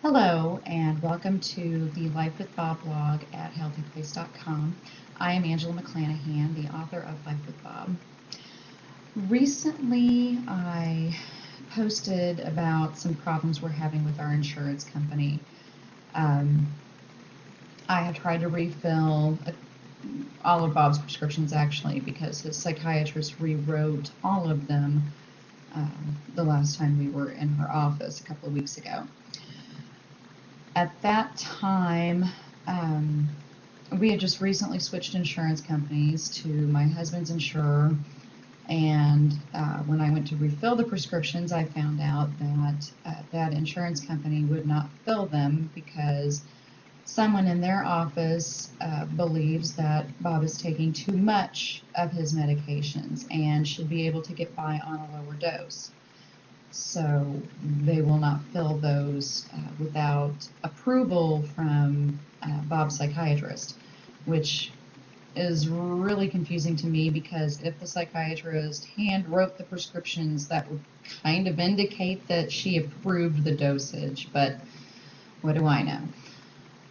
Hello, and welcome to the Life with Bob blog at HealthyPlace.com. I am Angela McClanahan, the author of Life with Bob. Recently, I posted about some problems we're having with our insurance company. I have tried to refill all of Bob's prescriptions, actually, because his psychiatrist rewrote all of them the last time we were in her office a couple of weeks ago. At that time, we had just recently switched insurance companies to my husband's insurer, and when I went to refill the prescriptions, I found out that that insurance company would not fill them because someone in their office believes that Bob is taking too much of his medications and should be able to get by on a lower dose. So they will not fill those without approval from Bob's psychiatrist, which is really confusing to me because if the psychiatrist hand wrote the prescriptions, that would kind of indicate that she approved the dosage, but what do I know?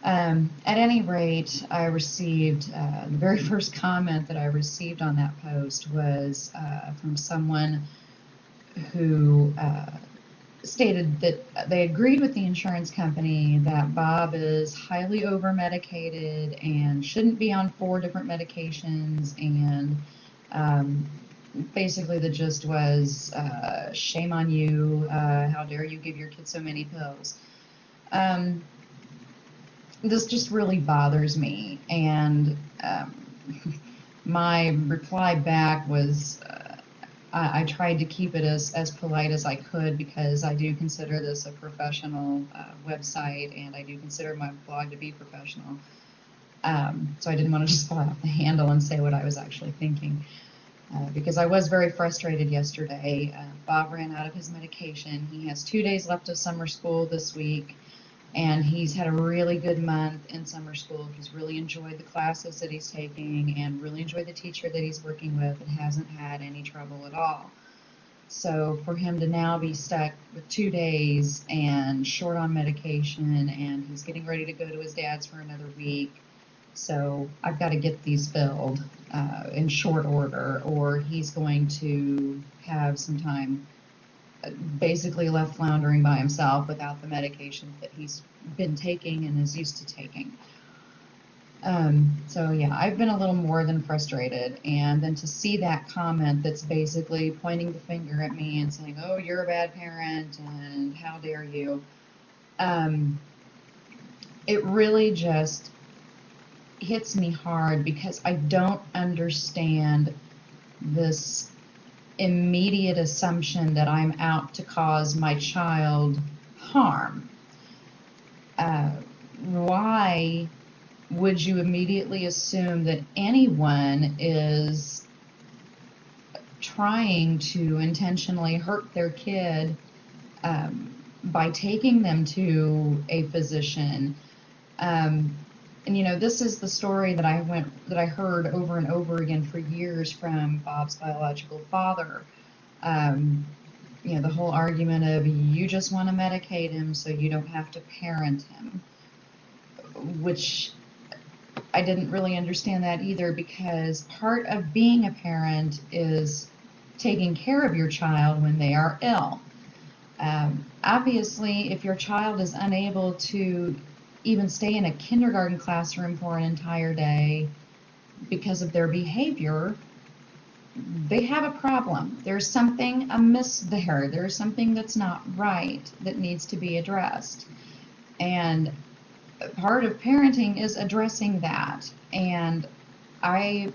At any rate, I received, the very first comment that I received on that post was from someone who stated that they agreed with the insurance company that Bob is highly over-medicated and shouldn't be on 4 different medications, and basically the gist was, shame on you, how dare you give your kid so many pills. This just really bothers me, and my reply back was, I tried to keep it as polite as I could because I do consider this a professional website, and I do consider my blog to be professional. So I didn't want to just fly off the handle and say what I was actually thinking, because I was very frustrated yesterday. Bob ran out of his medication. He has 2 days left of summer school this week, and he's had a really good month in summer school. He's really enjoyed the classes that he's taking and really enjoyed the teacher that he's working with and hasn't had any trouble at all. So for him to now be stuck with 2 days and short on medication, and he's getting ready to go to his dad's for another week, so I've got to get these filled in short order, or he's going to have some time basically left floundering by himself without the medication that he's been taking and is used to taking. So yeah, I've been a little more than frustrated, and then to see that comment that's basically pointing the finger at me and saying, oh, you're a bad parent and how dare you, it really just hits me hard because I don't understand this immediate assumption that I'm out to cause my child harm. Why would you immediately assume that anyone is trying to intentionally hurt their kid by taking them to a physician? And you know, this is the story that I heard over and over again for years from Bob's biological father. You know, the whole argument of you just want to medicate him so you don't have to parent him, which I didn't really understand that either, because part of being a parent is taking care of your child when they are ill. Obviously, if your child is unable to even stay in a kindergarten classroom for an entire day because of their behavior, they have a problem. There's something amiss there. There's something that's not right that needs to be addressed. And part of parenting is addressing that. And I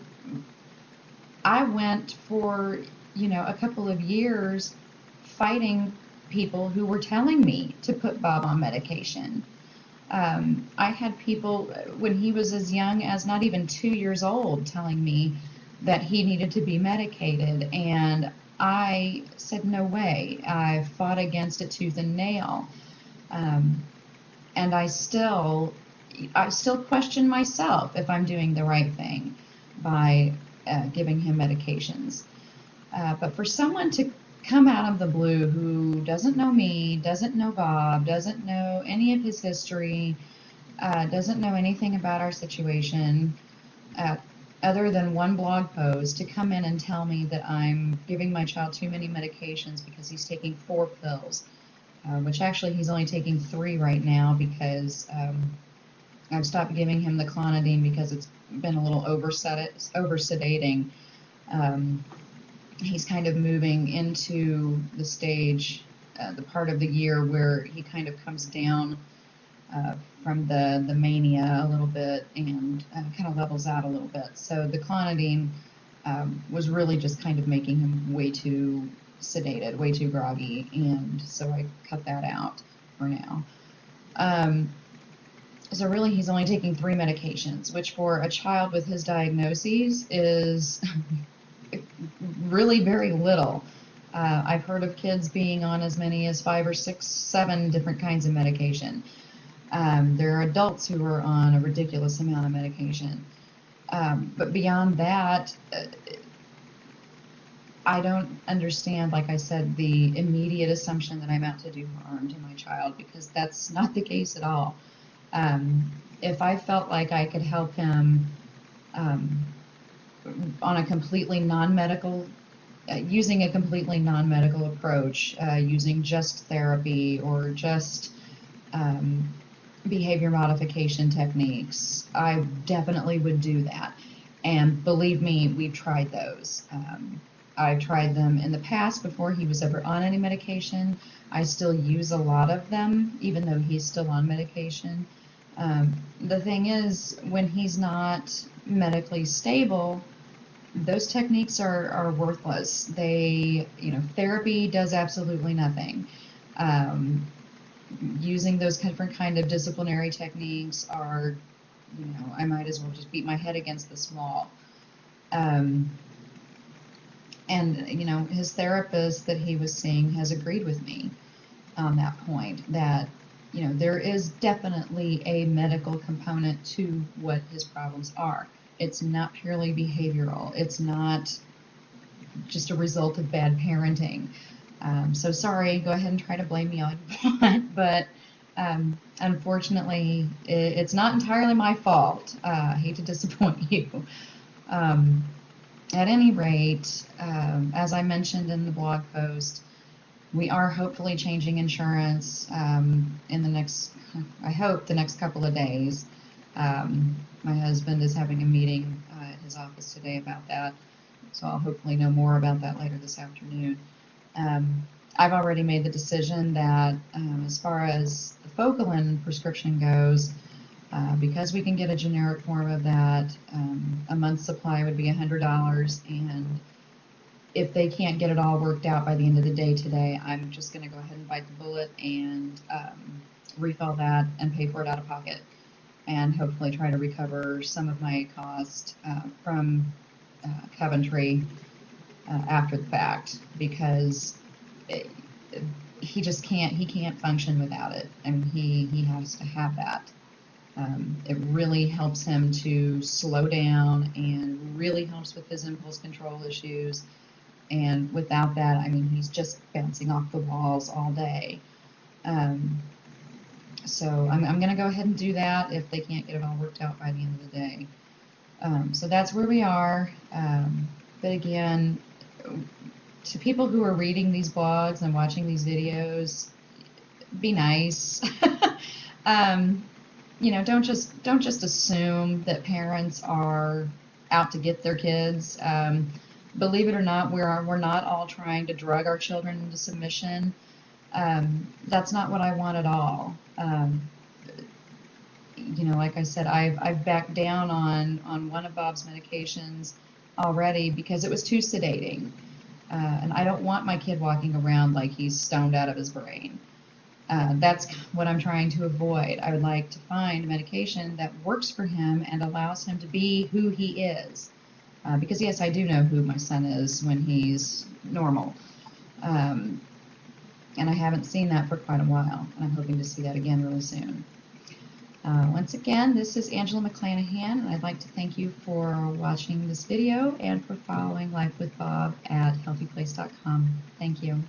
went for, you know, a couple of years fighting people who were telling me to put Bob on medication. I had people when he was as young as not even 2 years old telling me that he needed to be medicated, and I said no way. I fought against it tooth and nail, and I still question myself if I'm doing the right thing by giving him medications. But for someone to come out of the blue, who doesn't know me, doesn't know Bob, doesn't know any of his history, doesn't know anything about our situation, other than one blog post, to come in and tell me that I'm giving my child too many medications because he's taking 4 pills, which actually he's only taking 3 right now, because I've stopped giving him the clonidine because it's been a little over-sedating. He's kind of moving into the stage, the part of the year where he kind of comes down from the mania a little bit, and kind of levels out a little bit. So the clonidine was really just kind of making him way too sedated, way too groggy, and so I cut that out for now. So really he's only taking 3 medications, which for a child with his diagnoses is really very little. I've heard of kids being on as many as 5 or 6, 7 different kinds of medication. There are adults who are on a ridiculous amount of medication. But beyond that, I don't understand, like I said, the immediate assumption that I'm out to do harm to my child, because that's not the case at all. If I felt like I could help him on a completely non-medical, using a completely non-medical approach, using just therapy or just behavior modification techniques, I definitely would do that. And believe me, we've tried those. I've tried them in the past before he was ever on any medication. I still use a lot of them, even though he's still on medication. The thing is, when he's not medically stable, those techniques are worthless. Therapy does absolutely nothing. Using those different kind of disciplinary techniques are, I might as well just beat my head against this wall. And, his therapist that he was seeing has agreed with me on that point, that, there is definitely a medical component to what his problems are. It's not purely behavioral. It's not just a result of bad parenting. So sorry, go ahead and try to blame me all you want, but unfortunately, it's not entirely my fault. I hate to disappoint you. At any rate, as I mentioned in the blog post, we are hopefully changing insurance in the next, I hope, the next couple of days. My husband is having a meeting at his office today about that, so I'll hopefully know more about that later this afternoon. I've already made the decision that as far as the Focalin prescription goes, because we can get a generic form of that, a month's supply would be $100, and if they can't get it all worked out by the end of the day today, I'm just going to go ahead and bite the bullet and refill that and pay for it out of pocket, and hopefully try to recover some of my cost from Coventry after the fact, because he just can't function without it, and he has to have that. It really helps him to slow down and really helps with his impulse control issues. And without that, I mean, he's just bouncing off the walls all day. So I'm going to go ahead and do that if they can't get it all worked out by the end of the day. So that's where we are. But again, to people who are reading these blogs and watching these videos, be nice. Don't just assume that parents are out to get their kids. Believe it or not, we're not all trying to drug our children into submission. That's not what I want at all. Like I said, I've backed down on one of Bob's medications already because it was too sedating. And I don't want my kid walking around like he's stoned out of his brain. That's what I'm trying to avoid. I would like to find medication that works for him and allows him to be who he is. Because yes, I do know who my son is when he's normal. And I haven't seen that for quite a while, and I'm hoping to see that again really soon. Once again, this is Angela McClanahan, and I'd like to thank you for watching this video and for following Life with Bob at HealthyPlace.com. Thank you.